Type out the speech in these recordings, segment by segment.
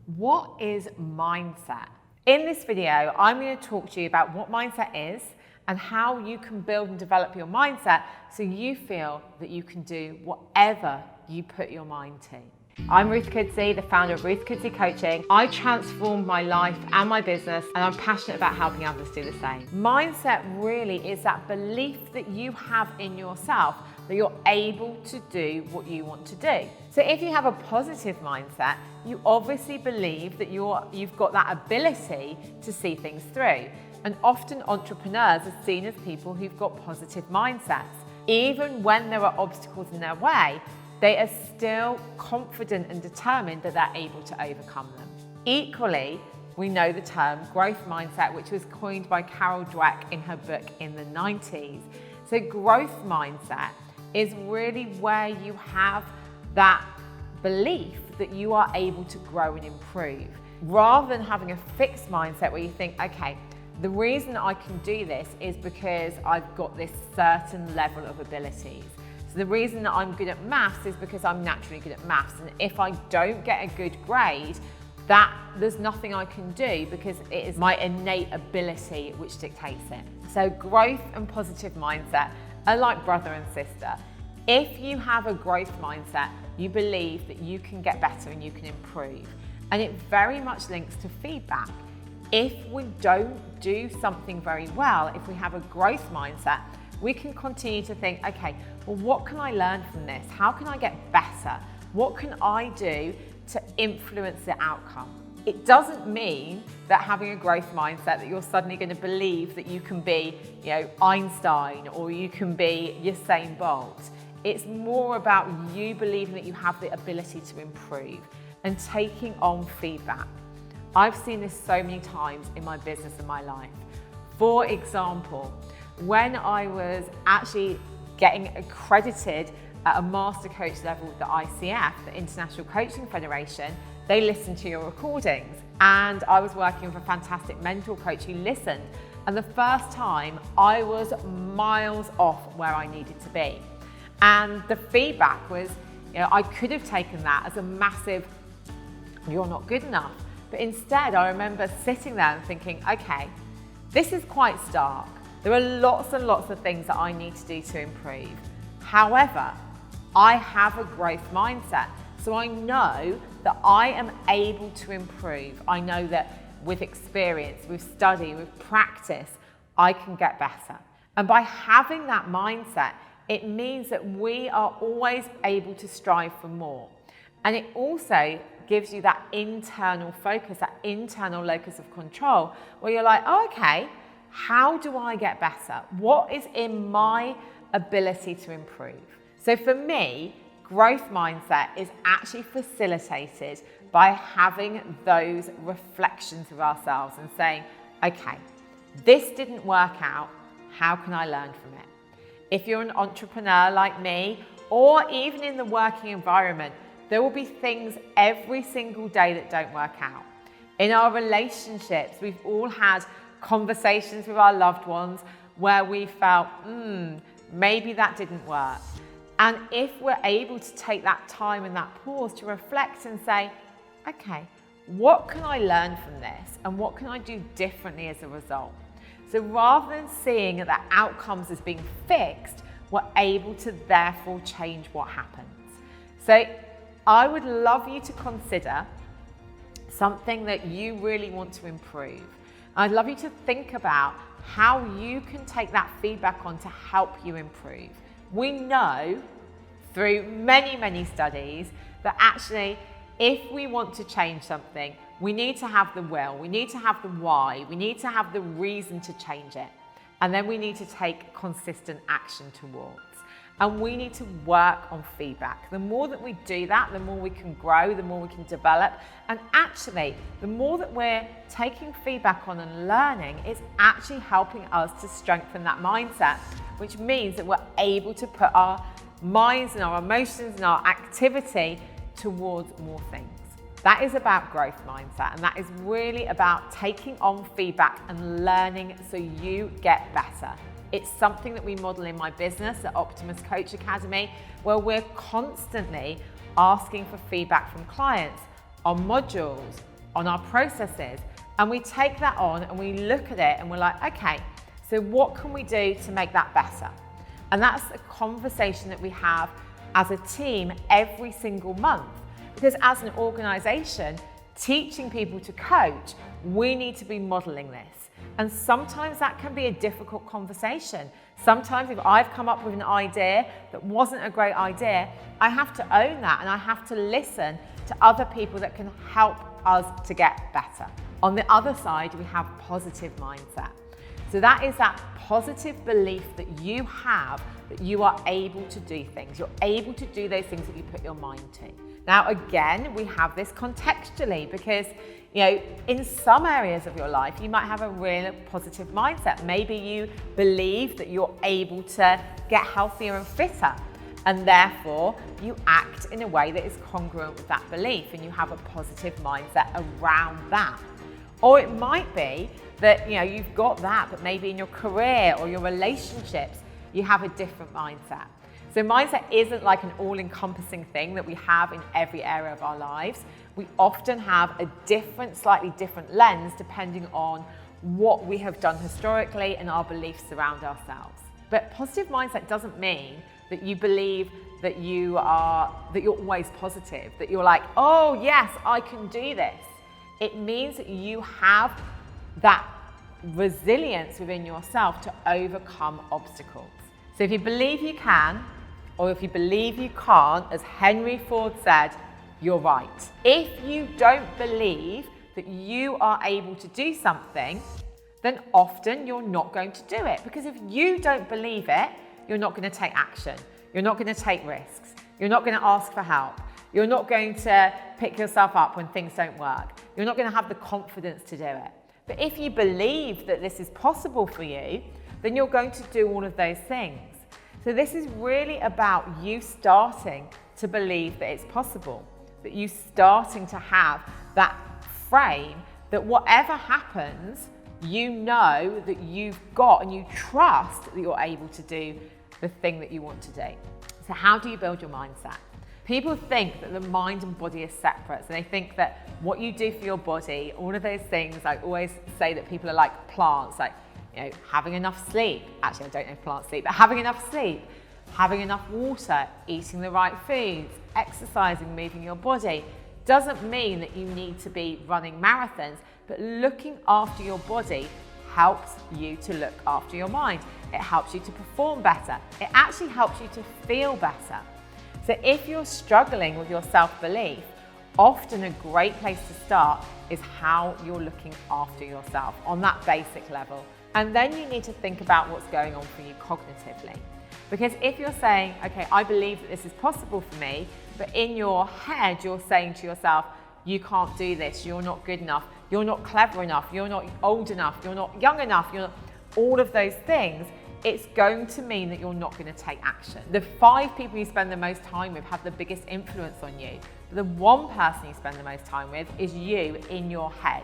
What is mindset? In this video, I'm going to talk to you about what mindset is and how you can build and develop your mindset so you feel that you can do whatever you put your mind to. I'm Ruth Kudzi, the founder of Ruth Kudzi Coaching. I transformed my life and my business, and I'm passionate about helping others do the same. Mindset really is that belief that you have in yourself that you're able to do what you want to do. So if you have a positive mindset, you obviously believe that you've got that ability to see things through. And often entrepreneurs are seen as people who've got positive mindsets. Even when there are obstacles in their way, they are still confident and determined that they're able to overcome them. Equally, we know the term growth mindset, which was coined by Carol Dweck in her book in the 90s. So growth mindset is really where you have that belief that you are able to grow and improve, rather than having a fixed mindset where you think, okay, the reason I can do this is because I've got this certain level of abilities. So the reason that I'm good at maths is because I'm naturally good at maths, and if I don't get a good grade, there's nothing I can do because it is my innate ability which dictates it. So growth and positive mindset are like brother and sister. If you have a growth mindset, you believe that you can get better and you can improve. And it very much links to feedback. If we don't do something very well, if we have a growth mindset, we can continue to think, okay, well, what can I learn from this? How can I get better? What can I do to influence the outcome? It doesn't mean that having a growth mindset that you're suddenly going to believe that you can be, Einstein or you can be Usain Bolt. It's more about you believing that you have the ability to improve and taking on feedback. I've seen this so many times in my business and my life. For example, when I was actually getting accredited at a master coach level with the ICF, the International Coaching Federation, they listen to your recordings. And I was working with a fantastic mentor coach who listened. And the first time I was miles off where I needed to be. And the feedback was, I could have taken that as a massive, you're not good enough. But instead, I remember sitting there and thinking, okay, this is quite stark. There are lots and lots of things that I need to do to improve. However, I have a growth mindset. So I know that I am able to improve. I know that with experience, with study, with practice, I can get better. And by having that mindset, it means that we are always able to strive for more. And it also gives you that internal focus, that internal locus of control, where you're like, oh, okay, how do I get better? What is in my ability to improve? So for me, growth mindset is actually facilitated by having those reflections of ourselves and saying, okay, this didn't work out, how can I learn from it? If you're an entrepreneur like me, or even in the working environment, there will be things every single day that don't work out. In our relationships, we've all had conversations with our loved ones where we felt, maybe that didn't work. And if we're able to take that time and that pause to reflect and say, okay, what can I learn from this? And what can I do differently as a result? So rather than seeing the outcomes as being fixed, we're able to therefore change what happens. So I would love you to consider something that you really want to improve. I'd love you to think about how you can take that feedback on to help you improve. We know through many, many studies that actually, if we want to change something, we need to have the will, we need to have the why, we need to have the reason to change it. And then we need to take consistent action towards. And we need to work on feedback. The more that we do that, the more we can grow, the more we can develop. And actually, the more that we're taking feedback on and learning, it's actually helping us to strengthen that mindset, which means that we're able to put our minds and our emotions and our activity towards more things. That is about growth mindset, and that is really about taking on feedback and learning so you get better. It's something that we model in my business at Optimus Coach Academy, where we're constantly asking for feedback from clients on modules, on our processes. And we take that on and we look at it and we're like, okay, so what can we do to make that better? And that's a conversation that we have as a team every single month. Because as an organization, teaching people to coach, we need to be modeling this. And sometimes that can be a difficult conversation. Sometimes if I've come up with an idea that wasn't a great idea, I have to own that and I have to listen to other people that can help us to get better. On the other side, we have positive mindset. So that is that positive belief that you have that you are able to do things. You're able to do those things that you put your mind to. Now, again, we have this contextually because, in some areas of your life, you might have a real positive mindset. Maybe you believe that you're able to get healthier and fitter, and therefore you act in a way that is congruent with that belief, and you have a positive mindset around that. Or it might be that you've got that, but maybe in your career or your relationships, you have a different mindset. So mindset isn't like an all-encompassing thing that we have in every area of our lives. We often have a different, slightly different lens depending on what we have done historically and our beliefs around ourselves. But positive mindset doesn't mean that you believe that you're always positive, that you're like, oh yes, I can do this. It means that you have that resilience within yourself to overcome obstacles. So if you believe you can, or if you believe you can't, as Henry Ford said, you're right. If you don't believe that you are able to do something, then often you're not going to do it. Because if you don't believe it, you're not going to take action. You're not going to take risks. You're not going to ask for help. You're not going to pick yourself up when things don't work. You're not going to have the confidence to do it. But if you believe that this is possible for you, then you're going to do all of those things. So this is really about you starting to believe that it's possible, that you starting to have that frame that whatever happens, you know that you've got and you trust that you're able to do the thing that you want to do. So how do you build your mindset? People think that the mind and body are separate. So they think that what you do for your body, all of those things, I always say that people are like plants, like, having enough sleep. Actually, I don't know if plants sleep, but having enough sleep, having enough water, eating the right foods, exercising, moving your body, doesn't mean that you need to be running marathons, but looking after your body helps you to look after your mind. It helps you to perform better. It actually helps you to feel better. So if you're struggling with your self-belief, often a great place to start is how you're looking after yourself on that basic level. And then you need to think about what's going on for you cognitively. Because if you're saying, okay, I believe that this is possible for me, but in your head you're saying to yourself, you can't do this, you're not good enough, you're not clever enough, you're not old enough, you're not young enough, all of those things, it's going to mean that you're not going to take action. The 5 people you spend the most time with have the biggest influence on you. But the one person you spend the most time with is you in your head.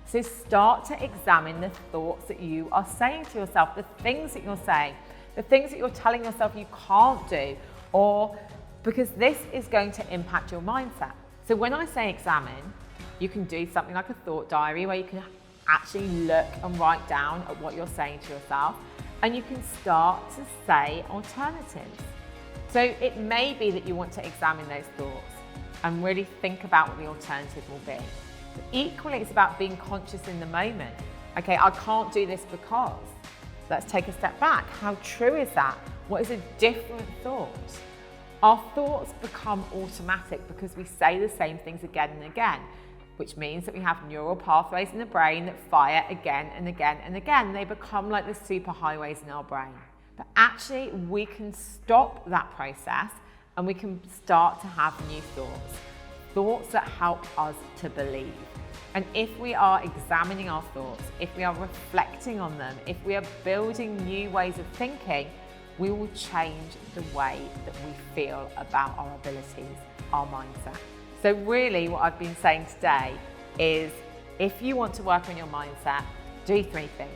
So start to examine the thoughts that you are saying to yourself, the things that you're saying, the things that you're telling yourself you can't do, or because this is going to impact your mindset. So when I say examine, you can do something like a thought diary where you can actually look and write down at what you're saying to yourself, and you can start to say alternatives. So it may be that you want to examine those thoughts and really think about what the alternative will be. But equally, it's about being conscious in the moment. Okay, I can't do this because. Let's take a step back. How true is that? What is a different thought? Our thoughts become automatic because we say the same things again and again, which means that we have neural pathways in the brain that fire again and again and again. They become like the superhighways in our brain. But actually, we can stop that process and we can start to have new thoughts. Thoughts that help us to believe. And if we are examining our thoughts, if we are reflecting on them, if we are building new ways of thinking, we will change the way that we feel about our abilities, our mindset. So really what I've been saying today is if you want to work on your mindset, do 3 things.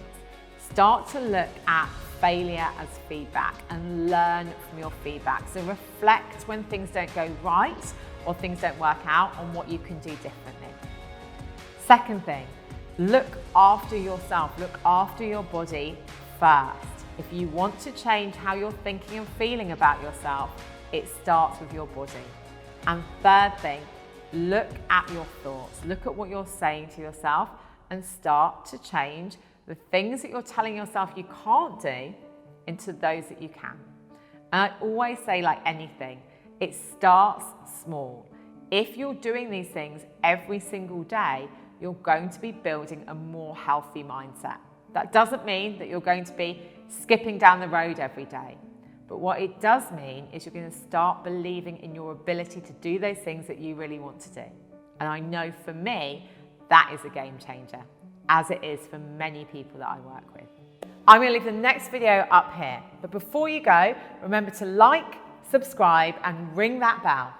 Start to look at failure as feedback and learn from your feedback. So reflect when things don't go right or things don't work out on what you can do differently. Second thing, look after yourself, look after your body first. If you want to change how you're thinking and feeling about yourself, it starts with your body. And third thing, look at your thoughts, look at what you're saying to yourself and start to change the things that you're telling yourself you can't do into those that you can. And I always say, like anything, it starts small. If you're doing these things every single day, you're going to be building a more healthy mindset. That doesn't mean that you're going to be skipping down the road every day. But what it does mean is you're going to start believing in your ability to do those things that you really want to do. And I know for me, that is a game changer, as it is for many people that I work with. I'm going to leave the next video up here. But before you go, remember to like, subscribe, and ring that bell.